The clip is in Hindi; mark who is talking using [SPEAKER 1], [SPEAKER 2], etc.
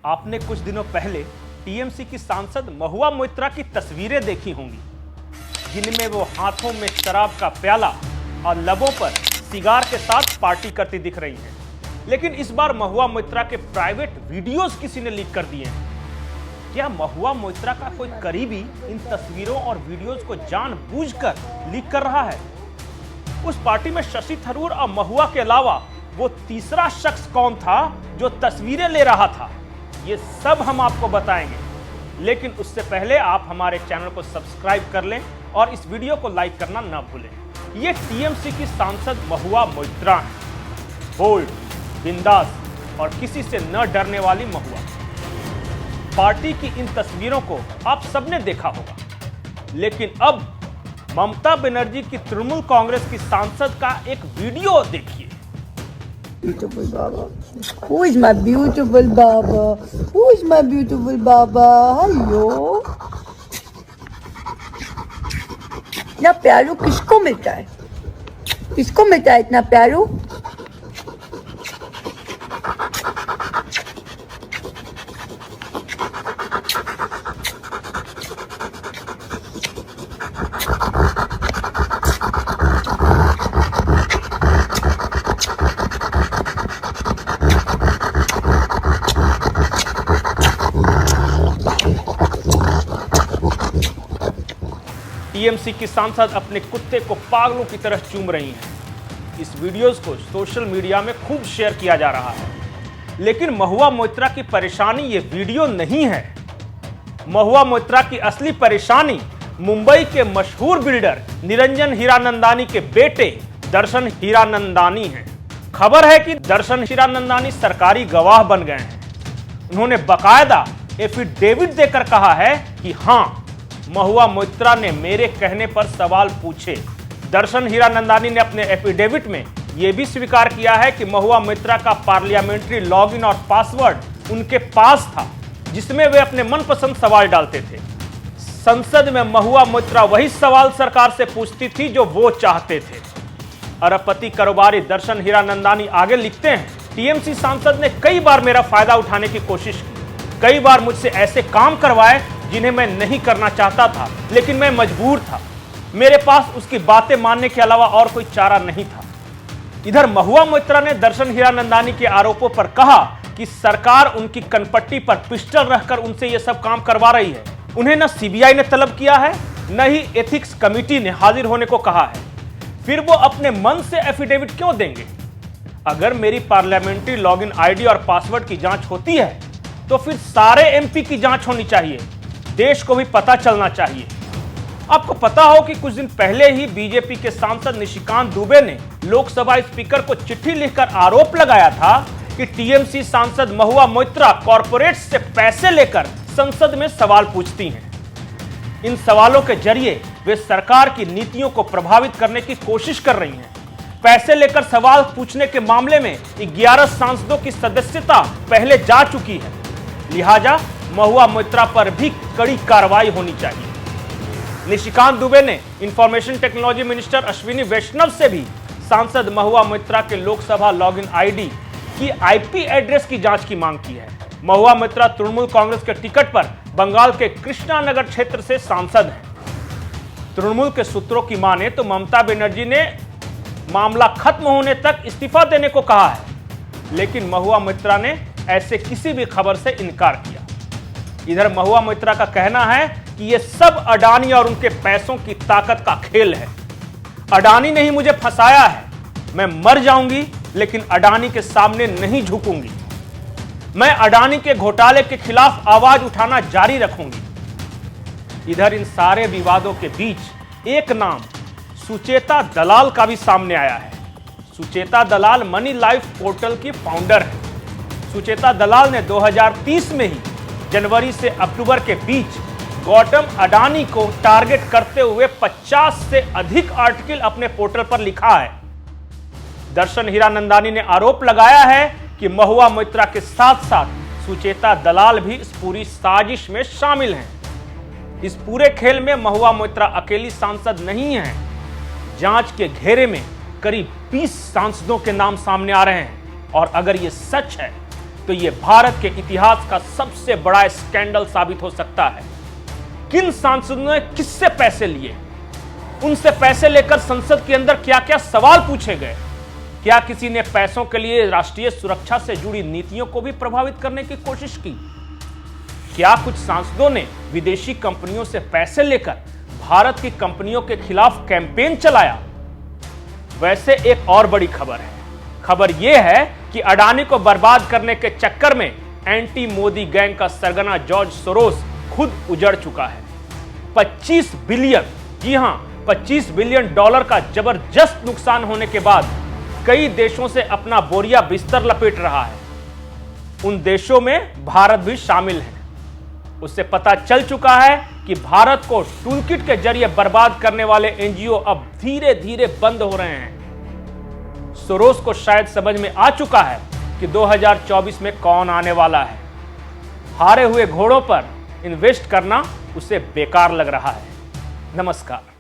[SPEAKER 1] आपने कुछ दिनों पहले टीएमसी की सांसद महुआ मोइत्रा की तस्वीरें देखी होंगी, जिनमें वो हाथों में शराब का प्याला और लबों पर सिगार के साथ पार्टी करती दिख रही हैं। लेकिन इस बार महुआ मोइत्रा के प्राइवेट वीडियोस किसी ने लीक कर दिए हैं। क्या महुआ मोइत्रा का कोई करीबी इन तस्वीरों और वीडियोस को जानबूझकर लीक कर रहा है? उस पार्टी में शशि थरूर और महुआ के अलावा वो तीसरा शख्स कौन था जो तस्वीरें ले रहा था? ये सब हम आपको बताएंगे, लेकिन उससे पहले आप हमारे चैनल को सब्सक्राइब कर लें और इस वीडियो को लाइक करना ना भूलें। ये टीएमसी की सांसद महुआ मोइत्रा हैं, बोल्ड, बिंदास और किसी से न डरने वाली महुआ। पार्टी की इन तस्वीरों को आप सबने देखा होगा, लेकिन अब ममता बनर्जी की तृणमूल कांग्रेस की सांसद का एक वीडियो देखिए।
[SPEAKER 2] Beautiful Baba. Who is my beautiful Baba? Who is my beautiful Baba? Hello. इतना प्यारू किसको मिलता है? किसको मिलता है इतना प्यारू?
[SPEAKER 1] टीएमसी की सांसद अपने कुत्ते को पागलों की तरह चूम रही हैं। इस वीडियोस को सोशल मीडिया में खूब शेयर किया जा रहा है, लेकिन महुआ मोइत्रा की परेशानी ये वीडियो नहीं है। महुआ मोइत्रा की असली परेशानी मुंबई के मशहूर बिल्डर निरंजन हीरानंदानी के बेटे दर्शन हीरानंदानी हैं। खबर है कि दर्शन हीरानंदानी सरकारी गवाह बन गए हैं। उन्होंने बाकायदा एफिडेविट देकर कहा है कि हाँ, महुआ मोइत्रा ने मेरे कहने पर सवाल पूछे। दर्शन हीरानंदानी ने अपने एफिडेविट में यह भी स्वीकार किया है कि महुआ मोइत्रा का पार्लियामेंट्री लॉगिन और पासवर्ड उनके पास था, जिसमें वे अपने मनपसंद सवाल डालते थे। संसद में महुआ मोइत्रा वही सवाल सरकार से पूछती थी जो वो चाहते थे। अरबपति कारोबारी दर्शन हीरानंदानी आगे लिखते हैं, टीएमसी सांसद ने कई बार मेरा फायदा उठाने की कोशिश की, कई बार मुझसे ऐसे काम करवाए जिन्हें मैं नहीं करना चाहता था, लेकिन मैं मजबूर था। मेरे पास उसकी बातें मानने के अलावा और कोई चारा नहीं था। इधर महुआ मोइत्रा ने दर्शन हीरानंदानी के आरोपों पर कहा कि सरकार उनकी कनपट्टी पर पिस्टल रखकर उनसे यह सब काम करवा रही है। उन्हें न सीबीआई ने तलब किया है, न ही एथिक्स कमेटी ने हाजिर होने को कहा है। फिर वो अपने मन से एफिडेविट क्यों देंगे? अगर मेरी पार्लियामेंट्री लॉगिन आईडी और पासवर्ड की जांच होती है तो फिर सारे एमपी की जांच होनी चाहिए, देश को भी पता चलना चाहिए। आपको पता हो कि कुछ दिन पहले ही बीजेपी के सांसद निशिकांत दुबे ने लोकसभा स्पीकर को चिट्ठी लिखकर आरोप लगाया था कि टीएमसी सांसद महुआ मोइत्रा कॉरपोरेट्स से पैसे लेकर संसद में सवाल पूछती हैं। इन सवालों के जरिए वे सरकार की नीतियों को प्रभावित करने की कोशिश कर रही हैं। पैसे लेकर सवाल पूछने के मामले में 11 सांसदों की सदस्यता पहले जा चुकी है, लिहाजा महुआ मोइत्रा पर भी कड़ी कार्रवाई होनी चाहिए। निशिकांत दुबे ने इंफॉर्मेशन टेक्नोलॉजी मिनिस्टर अश्विनी वैष्णव से भी सांसद महुआ मोइत्रा के लोकसभा लॉगिन आईडी की आईपी एड्रेस की जांच की मांग की है। महुआ मोइत्रा तृणमूल कांग्रेस के टिकट पर बंगाल के कृष्णानगर क्षेत्र से सांसद हैं। तृणमूल के सूत्रों की माने तो ममता बनर्जी ने मामला खत्म होने तक इस्तीफा देने को कहा है, लेकिन महुआ मोइत्रा ने ऐसे किसी भी खबर से इनकार किया। इधर महुआ मोइत्रा का कहना है कि यह सब अडानी और उनके पैसों की ताकत का खेल है। अडानी ने ही मुझे फंसाया है। मैं मर जाऊंगी लेकिन अडानी के सामने नहीं झुकूंगी। मैं अडानी के घोटाले के खिलाफ आवाज उठाना जारी रखूंगी। इधर इन सारे विवादों के बीच एक नाम सुचेता दलाल का भी सामने आया है। सुचेता दलाल मनी लाइफ पोर्टल की फाउंडर है। सुचेता दलाल ने 2030 में ही जनवरी से अक्टूबर के बीच गौतम अडानी को टारगेट करते हुए 50 से अधिक आर्टिकल अपने पोर्टल पर लिखा है। दर्शन हीरानंदानी ने आरोप लगाया है कि महुआ मोइत्रा के साथ साथ सुचेता दलाल भी इस पूरी साजिश में शामिल हैं। इस पूरे खेल में महुआ मोइत्रा अकेली सांसद नहीं है। जांच के घेरे में करीब 20 सांसदों के नाम सामने आ रहे हैं, और अगर ये सच है तो यह भारत के इतिहास का सबसे बड़ा स्कैंडल साबित हो सकता है। किन सांसदों ने किससे पैसे लिए, उनसे पैसे लेकर संसद के अंदर क्या क्या सवाल पूछे गए, क्या किसी ने पैसों के लिए राष्ट्रीय सुरक्षा से जुड़ी नीतियों को भी प्रभावित करने की कोशिश की, क्या कुछ सांसदों ने विदेशी कंपनियों से पैसे लेकर भारत की कंपनियों के खिलाफ कैंपेन चलाया। वैसे एक और बड़ी खबर है। खबर यह है कि अडानी को बर्बाद करने के चक्कर में एंटी मोदी गैंग का सरगना जॉर्ज सोरोस खुद उजड़ चुका है। 25 बिलियन, जी हां, 25 बिलियन डॉलर का जबरदस्त नुकसान होने के बाद कई देशों से अपना बोरिया बिस्तर लपेट रहा है। उन देशों में भारत भी शामिल है। उससे पता चल चुका है कि भारत को टूलकिट के जरिए बर्बाद करने वाले एनजीओ अब धीरे धीरे बंद हो रहे हैं। सोरोस को शायद समझ में आ चुका है कि 2024 में कौन आने वाला है। हारे हुए घोड़ों पर इन्वेस्ट करना उसे बेकार लग रहा है। नमस्कार।